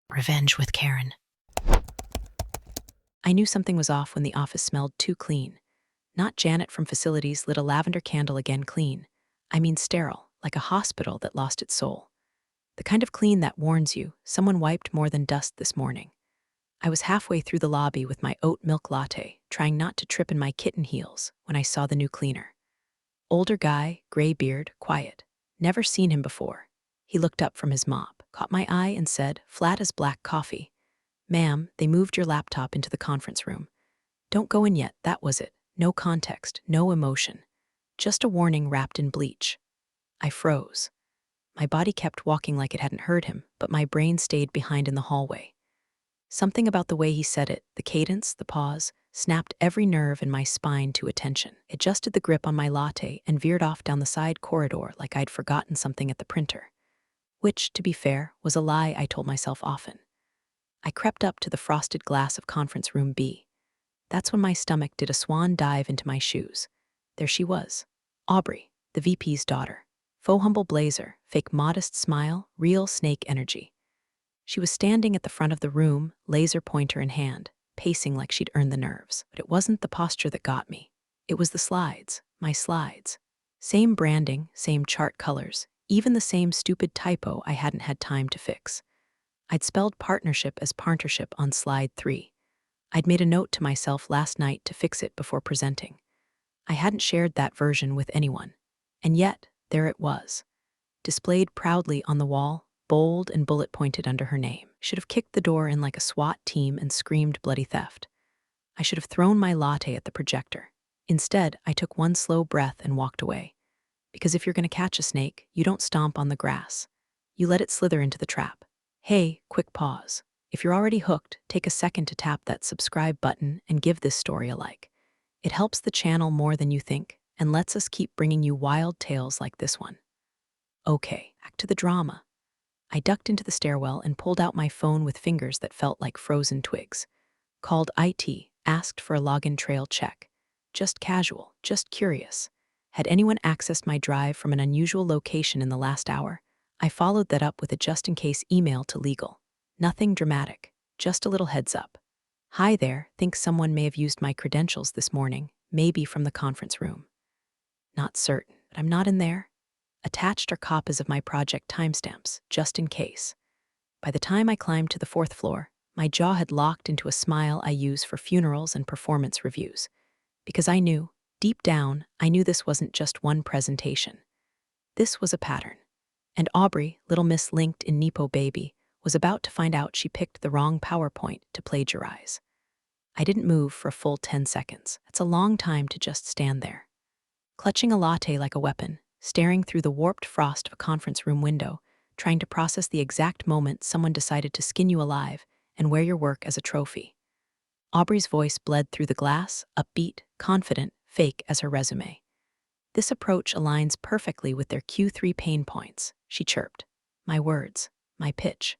Revenge with Karen. I knew something was off when the office smelled too clean. Not Janet from facilities lit a lavender candle again clean. I mean sterile, like a hospital that lost its soul. The kind of clean that warns you, someone wiped more than dust this morning. I was halfway through the lobby with my oat milk latte, trying not to trip in my kitten heels, when I saw the new cleaner. Older guy, gray beard, quiet. Never seen him before. He looked up from his mop, caught my eye and said, flat as black coffee, "Ma'am, they moved your laptop into the conference room. Don't go in yet, that was it. No context, no emotion. Just a warning wrapped in bleach." I froze. My body kept walking like it hadn't heard him, but my brain stayed behind in the hallway. Something about the way he said it, the cadence, the pause, snapped every nerve in my spine to attention. Adjusted the grip on my latte and veered off down the side corridor like I'd forgotten something at the printer. Which, to be fair, was a lie I told myself often. I crept up to the frosted glass of conference room B. That's when my stomach did a swan dive into my shoes. There she was. Aubrey, the VP's daughter. Faux humble blazer, fake modest smile, real snake energy. She was standing at the front of the room, laser pointer in hand, pacing like she'd earned the nerves. But it wasn't the posture that got me. It was the slides, my slides. Same branding, same chart colors, even the same stupid typo I hadn't had time to fix. I'd spelled partnership as partnership on slide 3. I'd made a note to myself last night to fix it before presenting. I hadn't shared that version with anyone. And yet, there it was. Displayed proudly on the wall, bold and bullet-pointed under her name. Should have kicked the door in like a SWAT team and screamed bloody theft. I should have thrown my latte at the projector. Instead, I took one slow breath and walked away. Because if you're going to catch a snake, you don't stomp on the grass. You let it slither into the trap. Hey, quick pause. If you're already hooked, take a second to tap that subscribe button and give this story a like. It helps the channel more than you think and lets us keep bringing you wild tales like this one. Okay, back to the drama. I ducked into the stairwell and pulled out my phone with fingers that felt like frozen twigs. Called IT, asked for a login trail check. Just casual, just curious. Had anyone accessed my drive from an unusual location in the last hour? I followed that up with a just-in-case email to legal. Nothing dramatic, just a little heads up. Hi there, think someone may have used my credentials this morning, maybe from the conference room. Not certain, but I'm not in there. Attached are copies of my project timestamps, just in case. By the time I climbed to the 4th floor, my jaw had locked into a smile I use for funerals and performance reviews. Because I knew, deep down, I knew this wasn't just one presentation. This was a pattern. And Aubrey, little Miss Linked in Nepo Baby, was about to find out she picked the wrong PowerPoint to plagiarize. I didn't move for a full 10 seconds. That's a long time to just stand there. Clutching a latte like a weapon, staring through the warped frost of a conference room window, trying to process the exact moment someone decided to skin you alive and wear your work as a trophy. Aubrey's voice bled through the glass, upbeat, confident, fake as her resume. This approach aligns perfectly with their Q3 pain points, she chirped. My words, my pitch.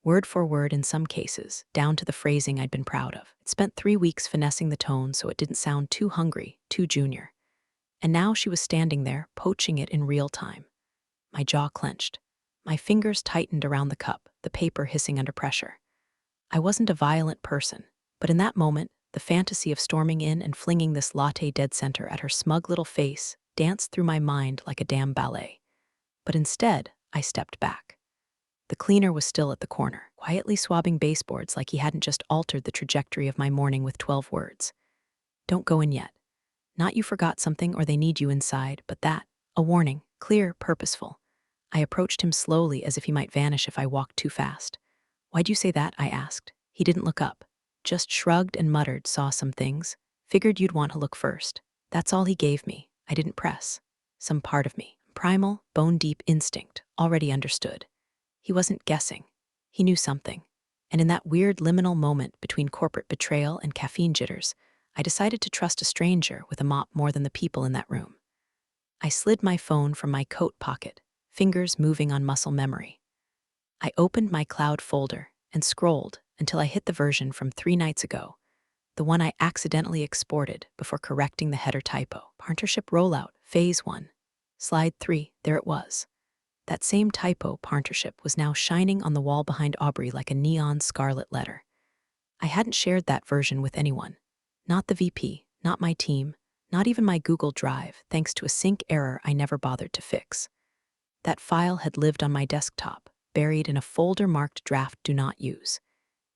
Word for word in some cases, down to the phrasing I'd been proud of. I'd spent 3 weeks finessing the tone so it didn't sound too hungry, too junior. And now she was standing there, poaching it in real time. My jaw clenched. My fingers tightened around the cup, the paper hissing under pressure. I wasn't a violent person, but in that moment, the fantasy of storming in and flinging this latte dead center at her smug little face danced through my mind like a damn ballet. But instead, I stepped back. The cleaner was still at the corner, quietly swabbing baseboards like he hadn't just altered the trajectory of my morning with 12 words. Don't go in yet. Not you forgot something or they need you inside, but that, a warning, clear, purposeful. I approached him slowly as if he might vanish if I walked too fast. Why'd you say that? I asked. He didn't look up. Just shrugged and muttered, saw some things. Figured you'd want to look first. That's all he gave me. I didn't press. Some part of me, primal, bone-deep instinct, already understood. He wasn't guessing. He knew something. And in that weird liminal moment between corporate betrayal and caffeine jitters, I decided to trust a stranger with a mop more than the people in that room. I slid my phone from my coat pocket, fingers moving on muscle memory. I opened my cloud folder and scrolled until I hit the version from 3 nights ago, the one I accidentally exported before correcting the header typo. Partnership rollout, phase 1. Slide 3, there it was. That same typo partnership was now shining on the wall behind Aubrey like a neon scarlet letter. I hadn't shared that version with anyone. Not the VP, not my team, not even my Google Drive, thanks to a sync error I never bothered to fix. That file had lived on my desktop, buried in a folder marked Draft Do Not Use.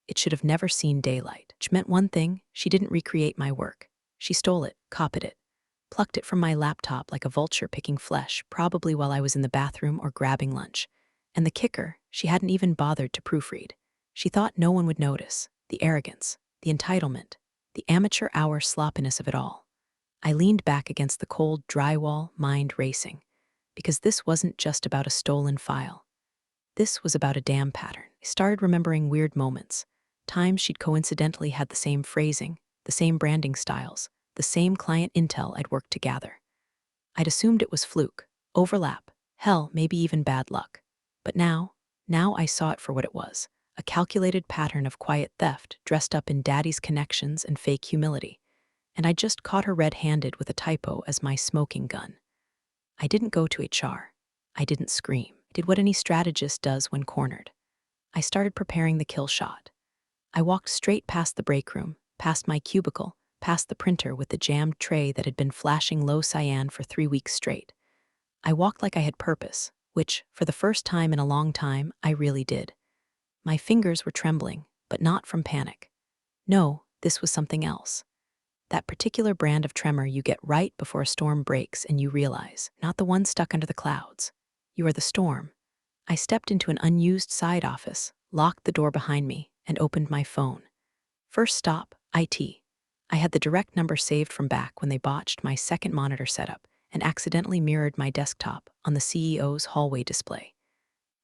It should have never seen daylight, which meant one thing: she didn't recreate my work. She stole it, copied it, plucked it from my laptop like a vulture picking flesh, probably while I was in the bathroom or grabbing lunch. And the kicker, she hadn't even bothered to proofread. She thought no one would notice. The arrogance, the entitlement, the amateur hour sloppiness of it all. I leaned back against the cold drywall, mind racing, because this wasn't just about a stolen file. This was about a damn pattern. I started remembering weird moments, times she'd coincidentally had the same phrasing, the same branding styles, the same client intel I'd worked to gather. I'd assumed it was fluke, overlap, hell, maybe even bad luck. But now I saw it for what it was: a calculated pattern of quiet theft dressed up in daddy's connections and fake humility. And I just caught her red-handed with a typo as my smoking gun. I didn't go to HR. I didn't scream. I did what any strategist does when cornered. I started preparing the kill shot. I walked straight past the break room, past my cubicle, past the printer with the jammed tray that had been flashing low cyan for 3 weeks straight. I walked like I had purpose, which, for the first time in a long time, I really did. My fingers were trembling, but not from panic. No, this was something else. That particular brand of tremor you get right before a storm breaks and you realize, not the one stuck under the clouds. You are the storm. I stepped into an unused side office, locked the door behind me, and opened my phone. First stop, IT. I had the direct number saved from back when they botched my second monitor setup and accidentally mirrored my desktop on the CEO's hallway display.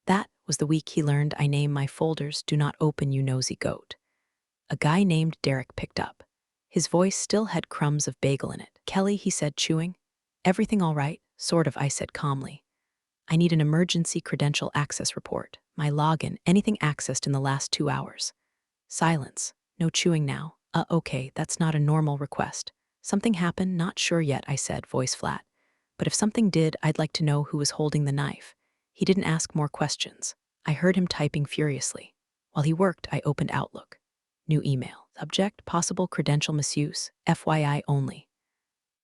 That was the week he learned I name my folders "Do Not Open, You Nosy Goat." A guy named Derek picked up. His voice still had crumbs of bagel in it. "Kelly," he said, chewing. "Everything all right?" "Sort of," I said calmly. "I need an emergency credential access report. My login, anything accessed in the last 2 hours." Silence. No chewing now. Okay, that's not a normal request. "Something happened? Not sure yet," I said, voice flat. "But if something did, I'd like to know who was holding the knife." He didn't ask more questions. I heard him typing furiously. While he worked, I opened Outlook. New email. Subject: possible credential misuse. FYI only.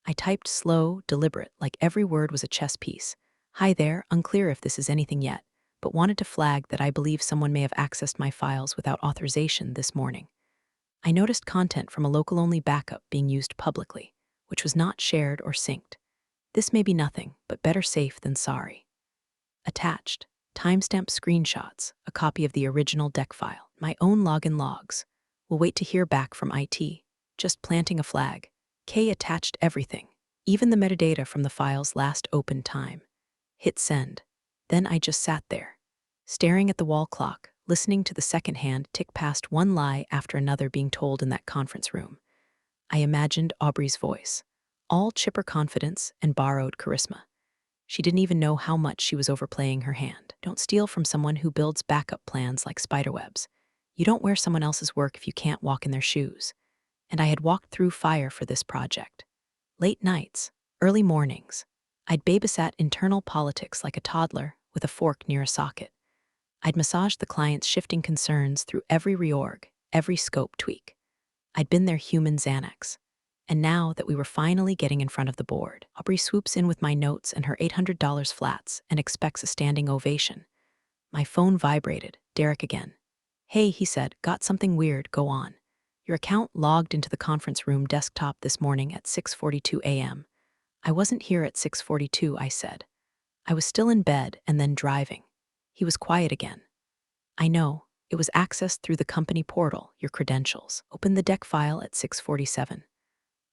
I typed slow, deliberate, like every word was a chess piece. "Hi there, unclear if this is anything yet, but wanted to flag that I believe someone may have accessed my files without authorization this morning. I noticed content from a local-only backup being used publicly, which was not shared or synced. This may be nothing, but better safe than sorry." Attached: timestamp screenshots, a copy of the original deck file, my own login logs. "We'll wait to hear back from IT. Just planting a flag." K attached everything, even the metadata from the file's last open time. Hit send. Then I just sat there, staring at the wall clock, listening to the second-hand tick past one lie after another being told in that conference room. I imagined Aubrey's voice, all chipper confidence and borrowed charisma. She didn't even know how much she was overplaying her hand. Don't steal from someone who builds backup plans like spiderwebs. You don't wear someone else's work if you can't walk in their shoes. And I had walked through fire for this project. Late nights, early mornings. I'd babysat internal politics like a toddler with a fork near a socket. I'd massaged the client's shifting concerns through every reorg, every scope tweak. I'd been their human Xanax. And now that we were finally getting in front of the board, Aubrey swoops in with my notes and her $800 flats and expects a standing ovation. My phone vibrated. Derek again. "Hey," he said, "got something weird, go on. Your account logged into the conference room desktop this morning at 6:42 a.m. "I wasn't here at 6:42, I said. "I was still in bed and then driving." He was quiet again. "I know. It was accessed through the company portal, your credentials. Opened the deck file at 6:47.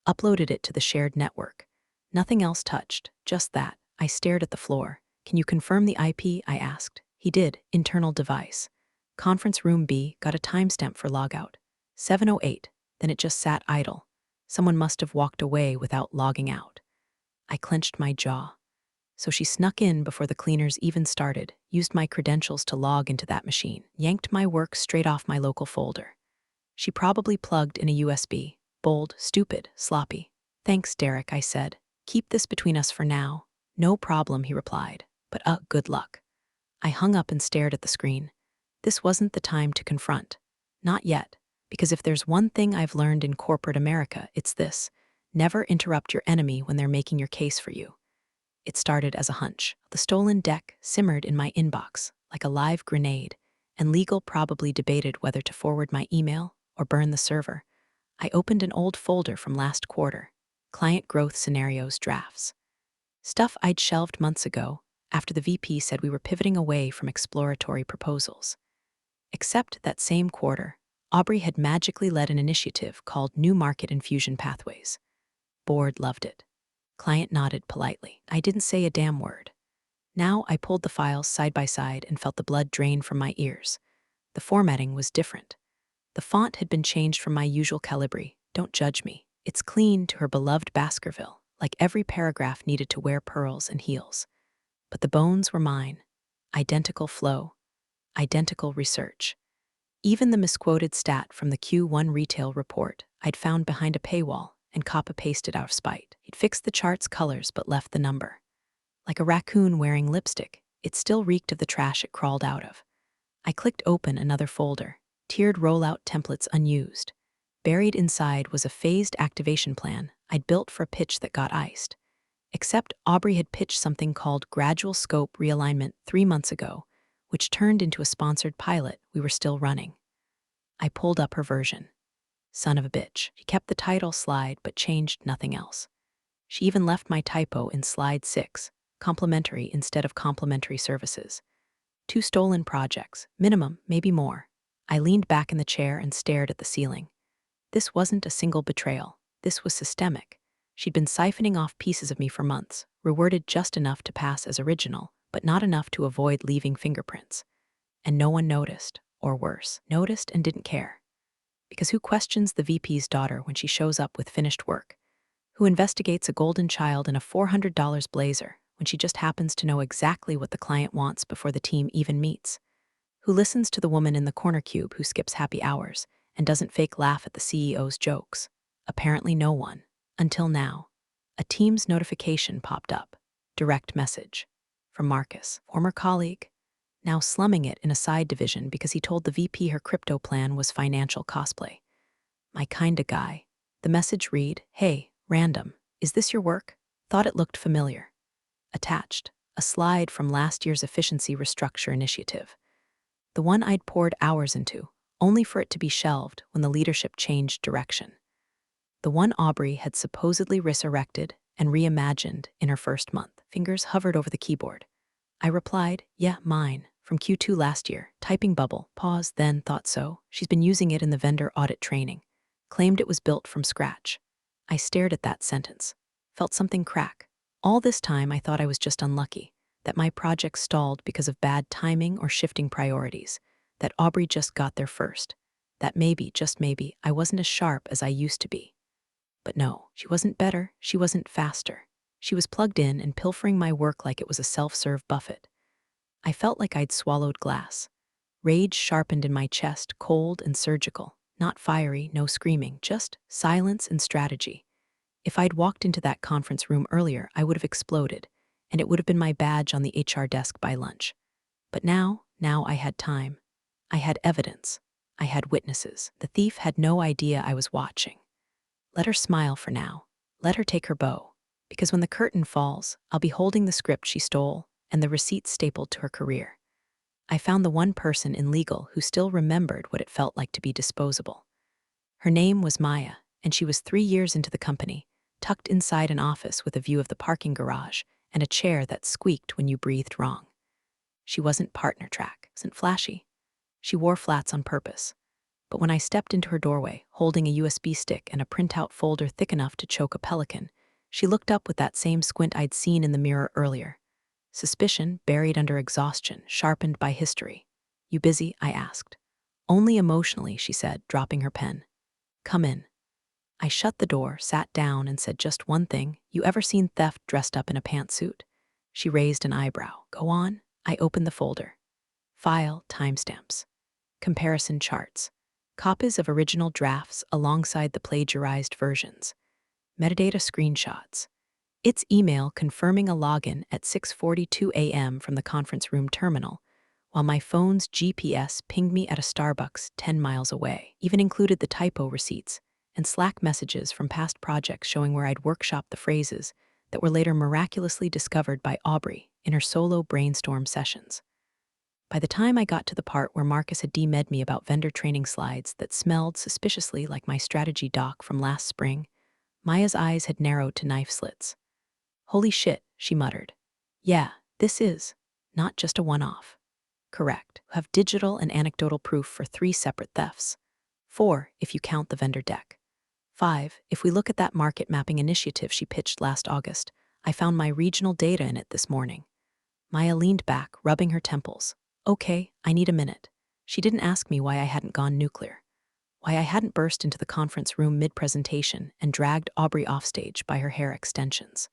Uploaded it to the shared network. Nothing else touched, just that." I stared at the floor. "Can you confirm the IP?" I asked. He did. "Internal device. Conference room B, got a timestamp for logout. 7:08, then it just sat idle. Someone must have walked away without logging out." I clenched my jaw. So she snuck in before the cleaners even started, used my credentials to log into that machine, yanked my work straight off my local folder. She probably plugged in a USB. Bold, stupid, sloppy. "Thanks, Derek," I said. "Keep this between us for now." "No problem," he replied. "But good luck." I hung up and stared at the screen. This wasn't the time to confront. Not yet, because if there's one thing I've learned in corporate America, it's this: never interrupt your enemy when they're making your case for you. It started as a hunch. The stolen deck simmered in my inbox like a live grenade, and legal probably debated whether to forward my email or burn the server. I opened an old folder from last quarter, client growth scenarios drafts. Stuff I'd shelved months ago after the VP said we were pivoting away from exploratory proposals. Except that same quarter, Aubrey had magically led an initiative called New Market Infusion Pathways. Board loved it. Client nodded politely. I didn't say a damn word. Now I pulled the files side by side and felt the blood drain from my ears. The formatting was different. The font had been changed from my usual Calibri. Don't judge me. It's clean to her beloved Baskerville, like every paragraph needed to wear pearls and heels. But the bones were mine. Identical flow. Identical research. Even the misquoted stat from the Q1 retail report I'd found behind a paywall and copy-pasted out of spite. He'd fixed the chart's colors but left the number. Like a raccoon wearing lipstick, it still reeked of the trash it crawled out of. I clicked open another folder, tiered rollout templates unused. Buried inside was a phased activation plan I'd built for a pitch that got iced. Except Aubrey had pitched something called Gradual Scope Realignment 3 months ago, which turned into a sponsored pilot we were still running. I pulled up her version. Son of a bitch. She kept the title slide but changed nothing else. She even left my typo in slide 6, complimentary instead of complimentary services. 2 stolen projects, minimum, maybe more. I leaned back in the chair and stared at the ceiling. This wasn't a single betrayal. This was systemic. She'd been siphoning off pieces of me for months, reworded just enough to pass as original, but not enough to avoid leaving fingerprints. And no one noticed, or worse, noticed and didn't care. Because who questions the VP's daughter when she shows up with finished work? Who investigates a golden child in a $400 blazer when she just happens to know exactly what the client wants before the team even meets? Who listens to the woman in the corner cube who skips happy hours and doesn't fake laugh at the CEO's jokes? Apparently no one. Until now. A Teams notification popped up. Direct message. From Marcus, former colleague, now slumming it in a side division because he told the VP her crypto plan was financial cosplay. My kinda guy. The message read, "Hey, random, is this your work? Thought it looked familiar." Attached, a slide from last year's efficiency restructure initiative. The one I'd poured hours into, only for it to be shelved when the leadership changed direction. The one Aubrey had supposedly resurrected and reimagined in her first month. Fingers hovered over the keyboard. I replied, "Yeah, mine, from Q2 last year, typing bubble, pause, then thought so. She's been using it in the vendor audit training. Claimed it was built from scratch." I stared at that sentence, felt something crack. All this time I thought I was just unlucky, that my project stalled because of bad timing or shifting priorities, that Aubrey just got there first, that maybe, just maybe, I wasn't as sharp as I used to be. But no, she wasn't better, she wasn't faster. She was plugged in and pilfering my work like it was a self-serve buffet. I felt like I'd swallowed glass. Rage sharpened in my chest, cold and surgical. Not fiery, no screaming, just silence and strategy. If I'd walked into that conference room earlier, I would have exploded, and it would have been my badge on the HR desk by lunch. But now I had time. I had evidence. I had witnesses. The thief had no idea I was watching. Let her smile for now. Let her take her bow. Because when the curtain falls, I'll be holding the script she stole and the receipts stapled to her career. I found the one person in legal who still remembered what it felt like to be disposable. Her name was Maya, and she was 3 years into the company, tucked inside an office with a view of the parking garage and a chair that squeaked when you breathed wrong. She wasn't partner track, wasn't flashy. She wore flats on purpose. But when I stepped into her doorway, holding a USB stick and a printout folder thick enough to choke a pelican, she looked up with that same squint I'd seen in the mirror earlier. Suspicion buried under exhaustion, sharpened by history. "You busy?" I asked. "Only emotionally," she said, dropping her pen. "Come in." I shut the door, sat down, and said just one thing. "You ever seen theft dressed up in a pantsuit?" She raised an eyebrow. "Go on." I opened the folder. File, timestamps. Comparison charts. Copies of original drafts alongside the plagiarized versions. Metadata screenshots. It's email confirming a login at 6:42 a.m. from the conference room terminal, while my phone's GPS pinged me at a Starbucks 10 miles away, even included the typo receipts and Slack messages from past projects showing where I'd workshopped the phrases that were later miraculously discovered by Aubrey in her solo brainstorm sessions. By the time I got to the part where Marcus had DM'd me about vendor training slides that smelled suspiciously like my strategy doc from last spring, Maya's eyes had narrowed to knife slits. "Holy shit," she muttered. "Yeah, this is not just a one-off." "Correct. Have digital and anecdotal proof for 3 separate thefts. 4, if you count the vendor deck. 5, if we look at that market mapping initiative she pitched last August. I found my regional data in it this morning." Maya leaned back, rubbing her temples. "Okay, I need a minute." She didn't ask me why I hadn't gone nuclear, why I hadn't burst into the conference room mid-presentation and dragged Aubrey offstage by her hair extensions.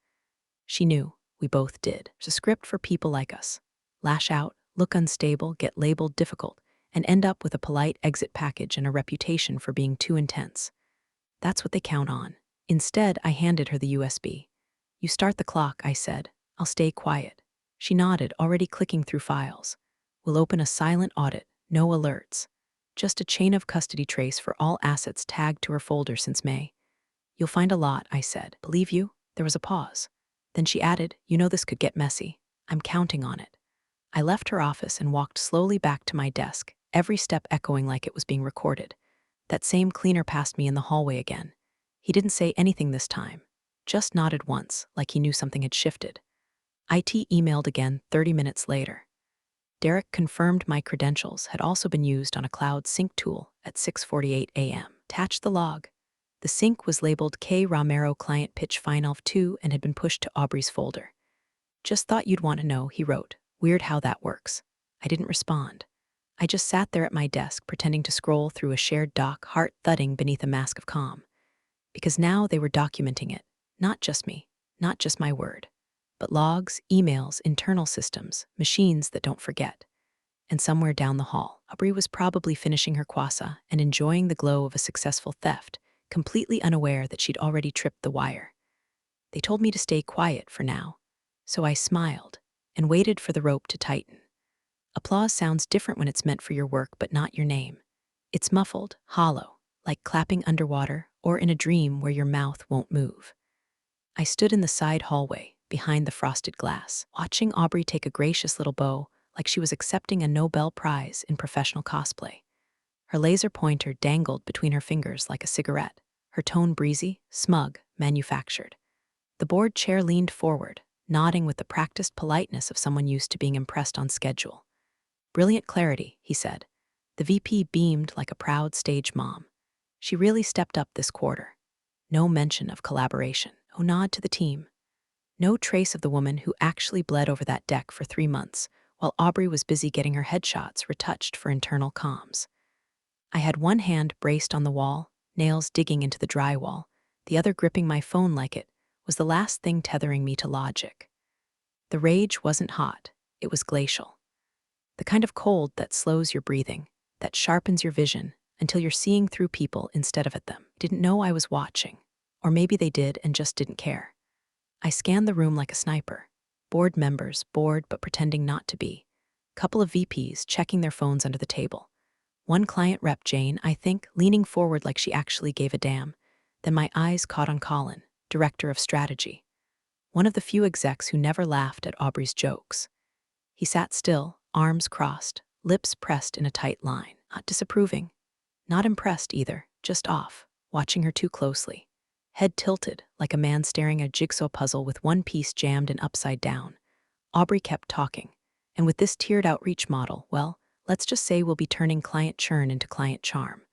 She knew. We both did. It's a script for people like us. Lash out, look unstable, get labeled difficult, and end up with a polite exit package and a reputation for being too intense. That's what they count on. Instead, I handed her the USB. "You start the clock," I said. "I'll stay quiet." She nodded, already clicking through files. "We'll open a silent audit, no alerts. Just a chain of custody trace for all assets tagged to her folder since May." "You'll find a lot," I said. "Believe you?" There was a pause. Then she added, "You know this could get messy. I'm counting on it." I left her office and walked slowly back to my desk, every step echoing like it was being recorded. That same cleaner passed me in the hallway again. He didn't say anything this time, just nodded once, like he knew something had shifted. IT emailed again 30 minutes later. Derek confirmed my credentials had also been used on a cloud sync tool at 6:48 a.m. Attached the log. The sync was labeled K. Romero Client Pitch Final 2 and had been pushed to Aubrey's folder. "Just thought you'd want to know," he wrote. "Weird how that works." I didn't respond. I just sat there at my desk pretending to scroll through a shared doc, heart thudding beneath a mask of calm. Because now they were documenting it. Not just me, not just my word, but logs, emails, internal systems, machines that don't forget. And somewhere down the hall, Aubrey was probably finishing her kwasa and enjoying the glow of a successful theft, completely unaware that she'd already tripped the wire. They told me to stay quiet for now, so I smiled and waited for the rope to tighten. Applause sounds different when it's meant for your work but not your name. It's muffled, hollow, like clapping underwater or in a dream where your mouth won't move. I stood in the side hallway, behind the frosted glass, watching Aubrey take a gracious little bow like she was accepting a Nobel Prize in professional cosplay. Her laser pointer dangled between her fingers like a cigarette, her tone breezy, smug, manufactured. The board chair leaned forward, nodding with the practiced politeness of someone used to being impressed on schedule. "Brilliant clarity," he said. The VP beamed like a proud stage mom. She really stepped up this quarter. No mention of collaboration, no nod to the team. No trace of the woman who actually bled over that deck for 3 months, while Aubrey was busy getting her headshots retouched for internal comms. I had one hand braced on the wall, nails digging into the drywall, the other gripping my phone like it was the last thing tethering me to logic. The rage wasn't hot, it was glacial. The kind of cold that slows your breathing, that sharpens your vision until you're seeing through people instead of at them. Didn't know I was watching. Or maybe they did and just didn't care. I scanned the room like a sniper. Board members, bored but pretending not to be. Couple of VPs checking their phones under the table. One client rep, Jane, I think, leaning forward like she actually gave a damn. Then my eyes caught on Colin, director of strategy. One of the few execs who never laughed at Aubrey's jokes. He sat still, arms crossed, lips pressed in a tight line, not disapproving. Not impressed either, just off, watching her too closely. Head tilted, like a man staring at a jigsaw puzzle with one piece jammed and upside down. Aubrey kept talking. And with this tiered outreach model, well, let's just say we'll be turning client churn into client charm.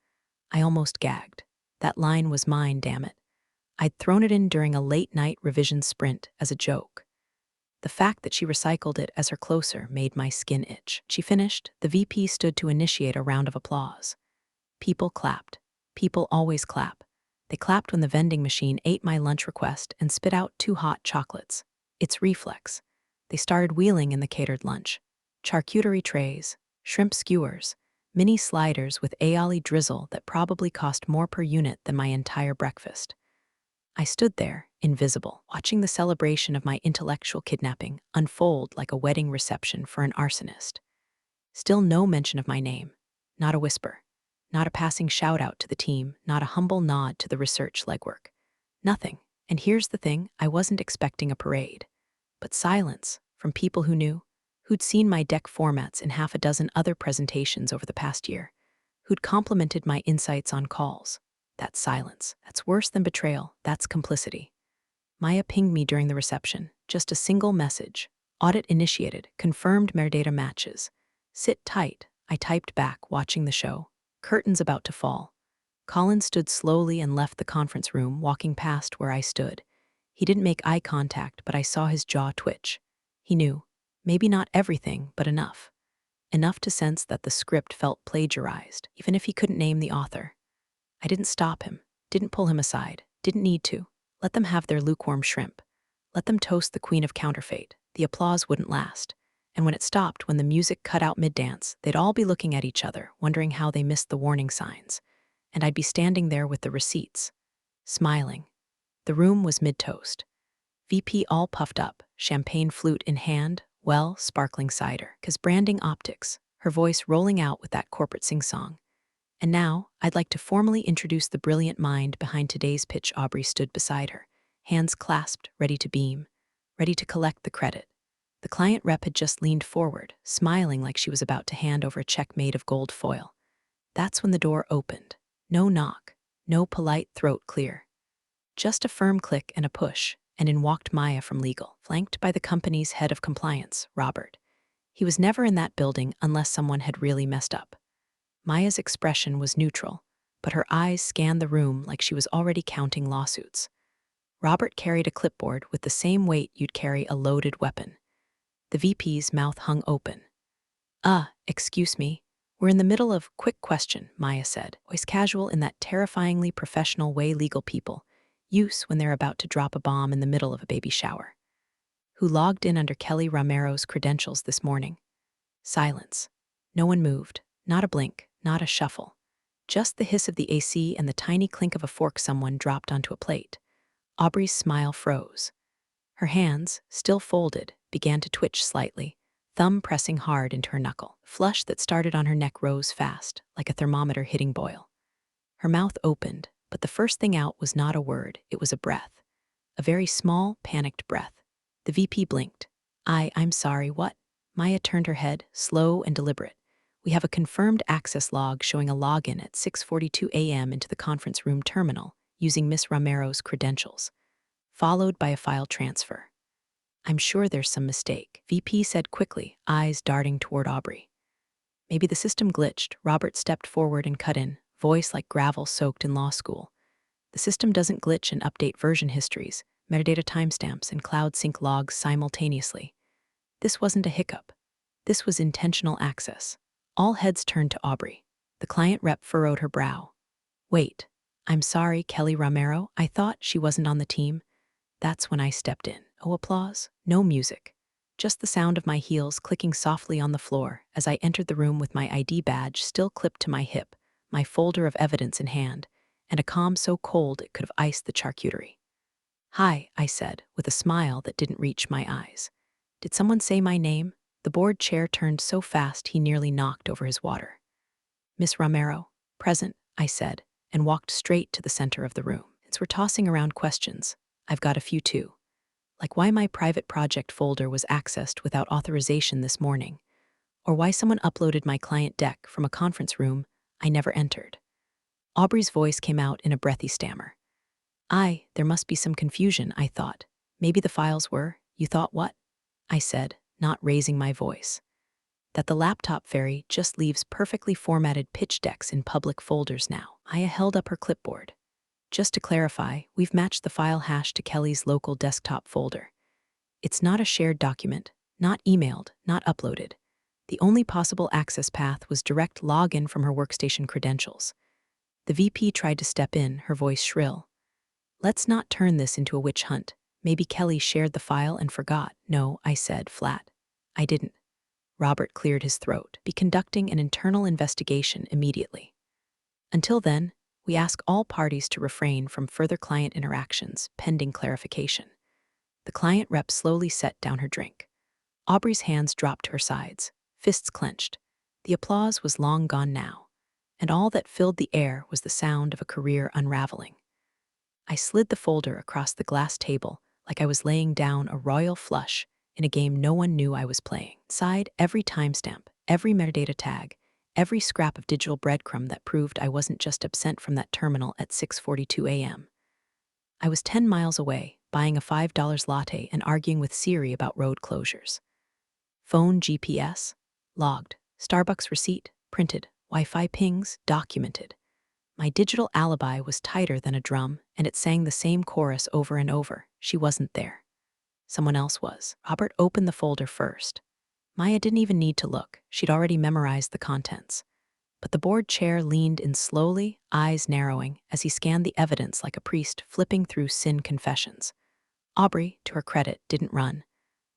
I almost gagged. That line was mine, damn it. I'd thrown it in during a late-night revision sprint as a joke. The fact that she recycled it as her closer made my skin itch. She finished, the VP stood to initiate a round of applause. People clapped. People always clap. They clapped when the vending machine ate my lunch request and spit out 2 hot chocolates. It's reflex. They started wheeling in the catered lunch. Charcuterie trays, shrimp skewers, mini sliders with aioli drizzle that probably cost more per unit than my entire breakfast. I stood there, invisible, watching the celebration of my intellectual kidnapping unfold like a wedding reception for an arsonist. Still no mention of my name. Not a whisper. Not a passing shout-out to the team, not a humble nod to the research legwork. Nothing. And here's the thing, I wasn't expecting a parade. But silence, from people who knew, who'd seen my deck formats in half a dozen other presentations over the past year, who'd complimented my insights on calls. That's silence. That's worse than betrayal. That's complicity. Maya pinged me during the reception, just a single message. Audit initiated, confirmed metadata matches. Sit tight, I typed back, watching the show. Curtains about to fall. Colin stood slowly and left the conference room, walking past where I stood. He didn't make eye contact, but I saw his jaw twitch. He knew. Maybe not everything, but enough. Enough to sense that the script felt plagiarized, even if he couldn't name the author. I didn't stop him, didn't pull him aside, didn't need to. Let them have their lukewarm shrimp. Let them toast the queen of counterfeit. The applause wouldn't last. And when it stopped, when the music cut out mid-dance, they'd all be looking at each other, wondering how they missed the warning signs. And I'd be standing there with the receipts, smiling. The room was mid-toast. VP all puffed up, champagne flute in hand, well, sparkling cider, 'cause branding optics, her voice rolling out with that corporate sing-song. And now, I'd like to formally introduce the brilliant mind behind today's pitch. Aubrey stood beside her, hands clasped, ready to beam, ready to collect the credit. The client rep had just leaned forward, smiling like she was about to hand over a check made of gold foil. That's when the door opened. No knock, no polite throat clear. Just a firm click and a push, and in walked Maya from legal, flanked by the company's head of compliance, Robert. He was never in that building unless someone had really messed up. Maya's expression was neutral, but her eyes scanned the room like she was already counting lawsuits. Robert carried a clipboard with the same weight you'd carry a loaded weapon. The VP's mouth hung open. Excuse me. We're in the middle of quick question, Maya said, voice casual in that terrifyingly professional way legal people use when they're about to drop a bomb in the middle of a baby shower. Who logged in under Kelly Romero's credentials this morning? Silence. No one moved, not a blink, not a shuffle. Just the hiss of the AC and the tiny clink of a fork someone dropped onto a plate. Aubrey's smile froze. Her hands, still folded, began to twitch slightly, thumb pressing hard into her knuckle. Flush that started on her neck rose fast, like a thermometer hitting boil. Her mouth opened, but the first thing out was not a word, it was a breath. A very small, panicked breath. The VP blinked. I'm sorry, what? Maya turned her head, slow and deliberate. We have a confirmed access log showing a login at 6:42 a.m. into the conference room terminal using Miss Romero's credentials, followed by a file transfer. I'm sure there's some mistake, VP said quickly, eyes darting toward Aubrey. Maybe the system glitched. Robert stepped forward and cut in, voice like gravel soaked in law school. The system doesn't glitch and update version histories, metadata timestamps, and cloud sync logs simultaneously. This wasn't a hiccup. This was intentional access. All heads turned to Aubrey. The client rep furrowed her brow. Wait, I'm sorry, Kelly Romero. I thought she wasn't on the team. That's when I stepped in. Oh, applause. No music. Just the sound of my heels clicking softly on the floor as I entered the room with my ID badge still clipped to my hip, my folder of evidence in hand, and a calm so cold it could have iced the charcuterie. Hi, I said, with a smile that didn't reach my eyes. Did someone say my name? The board chair turned so fast he nearly knocked over his water. Miss Romero, present, I said, and walked straight to the center of the room. Since we're tossing around questions, I've got a few too. Like why my private project folder was accessed without authorization this morning, or why someone uploaded my client deck from a conference room I never entered. Aubrey's voice came out in a breathy stammer. There must be some confusion, I thought. Maybe the files were, you thought what? I said, not raising my voice. That the laptop fairy just leaves perfectly formatted pitch decks in public folders now. Aya held up her clipboard. Just to clarify, we've matched the file hash to Kelly's local desktop folder. It's not a shared document, not emailed, not uploaded. The only possible access path was direct login from her workstation credentials. The VP tried to step in, her voice shrill. Let's not turn this into a witch hunt. Maybe Kelly shared the file and forgot. No, I said, flat. I didn't. Robert cleared his throat. Be conducting an internal investigation immediately. Until then, we ask all parties to refrain from further client interactions, pending clarification. The client rep slowly set down her drink. Aubrey's hands dropped to her sides, fists clenched. The applause was long gone now, and all that filled the air was the sound of a career unraveling. I slid the folder across the glass table like I was laying down a royal flush in a game no one knew I was playing. Inside, every timestamp, every metadata tag, every scrap of digital breadcrumb that proved I wasn't just absent from that terminal at 6:42 a.m. I was 10 miles away, buying a $5 latte and arguing with Siri about road closures. Phone GPS, logged. Starbucks receipt, printed. Wi-Fi pings, documented. My digital alibi was tighter than a drum, and it sang the same chorus over and over. She wasn't there. Someone else was. Robert opened the folder first. Maya didn't even need to look. She'd already memorized the contents. But the board chair leaned in slowly, eyes narrowing, as he scanned the evidence like a priest flipping through sin confessions. Aubrey, to her credit, didn't run,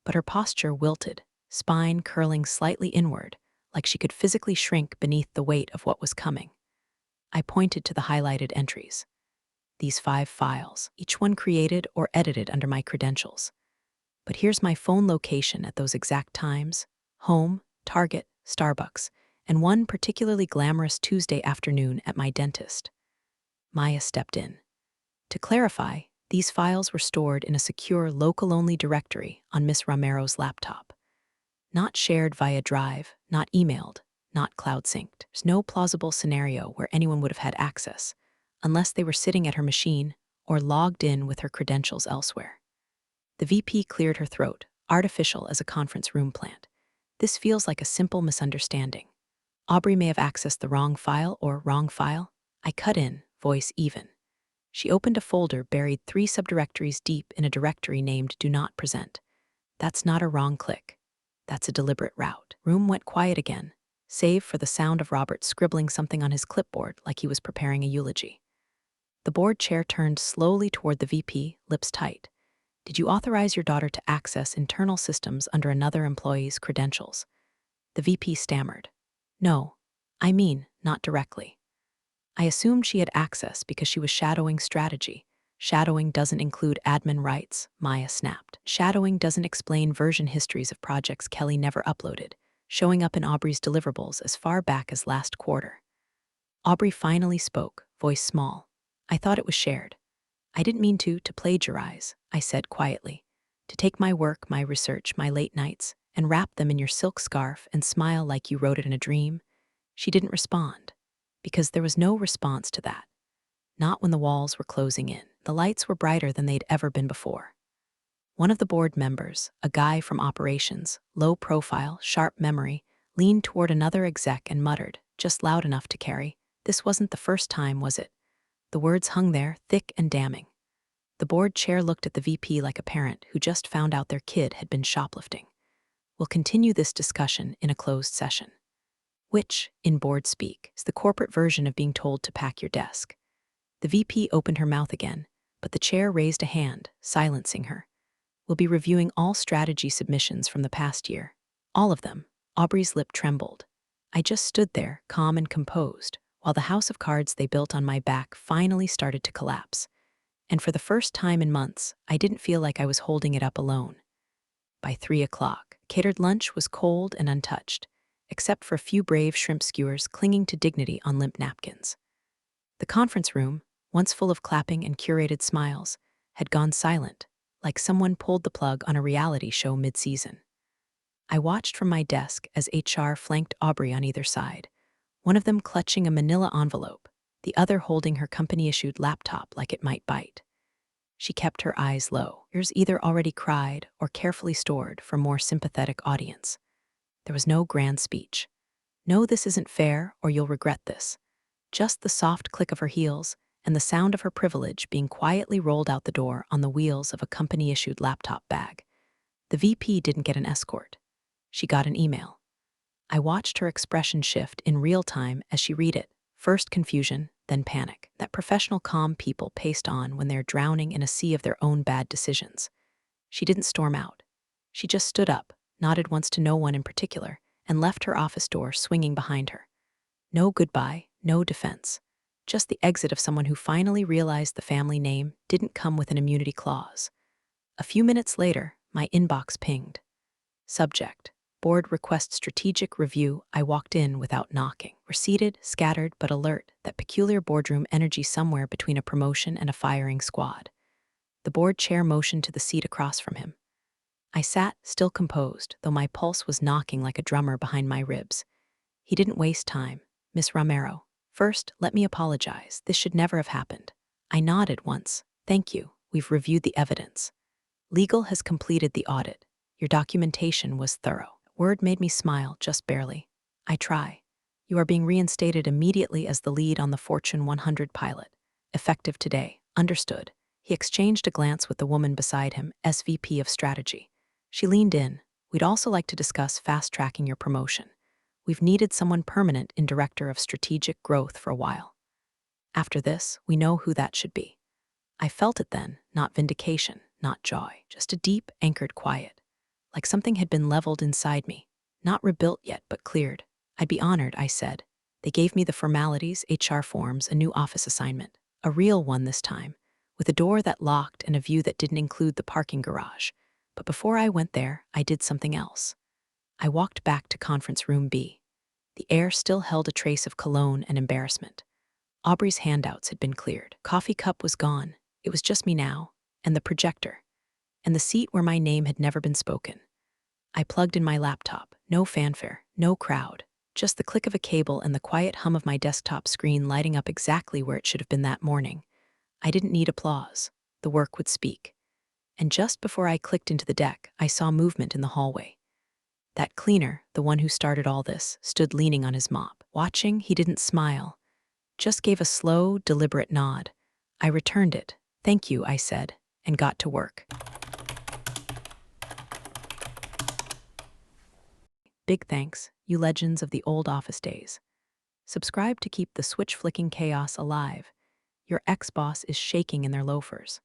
but her posture wilted, spine curling slightly inward, like she could physically shrink beneath the weight of what was coming. I pointed to the highlighted entries. These 5 files, each one created or edited under my credentials. But here's my phone location at those exact times: home, Target, Starbucks, and one particularly glamorous Tuesday afternoon at my dentist. Maya stepped in. To clarify, these files were stored in a secure local-only directory on Miss Romero's laptop. Not shared via Drive, not emailed, not cloud-synced. There's no plausible scenario where anyone would have had access, unless they were sitting at her machine or logged in with her credentials elsewhere. The VP cleared her throat, artificial as a conference room plant. This feels like a simple misunderstanding. Aubrey may have accessed the wrong file or wrong file. I cut in, voice even. She opened a folder buried 3 subdirectories deep in a directory named Do Not Present. That's not a wrong click. That's a deliberate route. Room went quiet again, save for the sound of Robert scribbling something on his clipboard like he was preparing a eulogy. The board chair turned slowly toward the VP, lips tight. Did you authorize your daughter to access internal systems under another employee's credentials? The VP stammered. No, I mean, not directly. I assumed she had access because she was shadowing strategy. Shadowing doesn't include admin rights, Maya snapped. Shadowing doesn't explain version histories of projects Kelly never uploaded, showing up in Aubrey's deliverables as far back as last quarter. Aubrey finally spoke, voice small. I thought it was shared. I didn't mean to plagiarize, I said quietly. To take my work, my research, my late nights, and wrap them in your silk scarf and smile like you wrote it in a dream. She didn't respond, because there was no response to that. Not when the walls were closing in. The lights were brighter than they'd ever been before. One of the board members, a guy from operations, low profile, sharp memory, leaned toward another exec and muttered, just loud enough to carry, "This wasn't the first time, was it?" The words hung there, thick and damning. The board chair looked at the VP like a parent who just found out their kid had been shoplifting. We'll continue this discussion in a closed session. Which, in board speak, is the corporate version of being told to pack your desk. The VP opened her mouth again, but the chair raised a hand, silencing her. We'll be reviewing all strategy submissions from the past year. All of them. Aubrey's lip trembled. I just stood there, calm and composed, while the house of cards they built on my back finally started to collapse. And for the first time in months, I didn't feel like I was holding it up alone. By 3 o'clock, catered lunch was cold and untouched, except for a few brave shrimp skewers clinging to dignity on limp napkins. The conference room, once full of clapping and curated smiles, had gone silent, like someone pulled the plug on a reality show mid-season. I watched from my desk as HR flanked Aubrey on either side, one of them clutching a manila envelope, the other holding her company-issued laptop like it might bite. She kept her eyes low, ears either already cried or carefully stored for more sympathetic audience. There was no grand speech. No, this isn't fair, or you'll regret this. Just the soft click of her heels and the sound of her privilege being quietly rolled out the door on the wheels of a company-issued laptop bag. The VP didn't get an escort. She got an email. I watched her expression shift in real time as she read it, first confusion, then panic. That professional calm people paste on when they're drowning in a sea of their own bad decisions. She didn't storm out. She just stood up, nodded once to no one in particular, and left her office door swinging behind her. No goodbye, no defense. Just the exit of someone who finally realized the family name didn't come with an immunity clause. A few minutes later, my inbox pinged. Subject: Board request strategic review. I walked in without knocking. We're seated, scattered, but alert, that peculiar boardroom energy somewhere between a promotion and a firing squad. The board chair motioned to the seat across from him. I sat, still composed, though my pulse was knocking like a drummer behind my ribs. He didn't waste time. Miss Romero, first, let me apologize. This should never have happened. I nodded once. Thank you. We've reviewed the evidence. Legal has completed the audit. Your documentation was thorough. Word made me smile, just barely. I try. You are being reinstated immediately as the lead on the Fortune 100 pilot. Effective today. Understood. He exchanged a glance with the woman beside him, SVP of Strategy. She leaned in. We'd also like to discuss fast-tracking your promotion. We've needed someone permanent in Director of Strategic Growth for a while. After this, we know who that should be. I felt it then, not vindication, not joy, just a deep, anchored quiet. Like something had been leveled inside me. Not rebuilt yet, but cleared. I'd be honored, I said. They gave me the formalities, HR forms, a new office assignment. A real one this time, with a door that locked and a view that didn't include the parking garage. But before I went there, I did something else. I walked back to conference room B. The air still held a trace of cologne and embarrassment. Aubrey's handouts had been cleared. Coffee cup was gone. It was just me now, and the projector, and the seat where my name had never been spoken. I plugged in my laptop. No fanfare, no crowd, just the click of a cable and the quiet hum of my desktop screen lighting up exactly where it should have been that morning. I didn't need applause. The work would speak. And just before I clicked into the deck, I saw movement in the hallway. That cleaner, the one who started all this, stood leaning on his mop. Watching, he didn't smile, just gave a slow, deliberate nod. I returned it. Thank you, I said, and got to work. Big thanks, you legends of the old office days. Subscribe to keep the switch-flicking chaos alive. Your ex-boss is shaking in their loafers.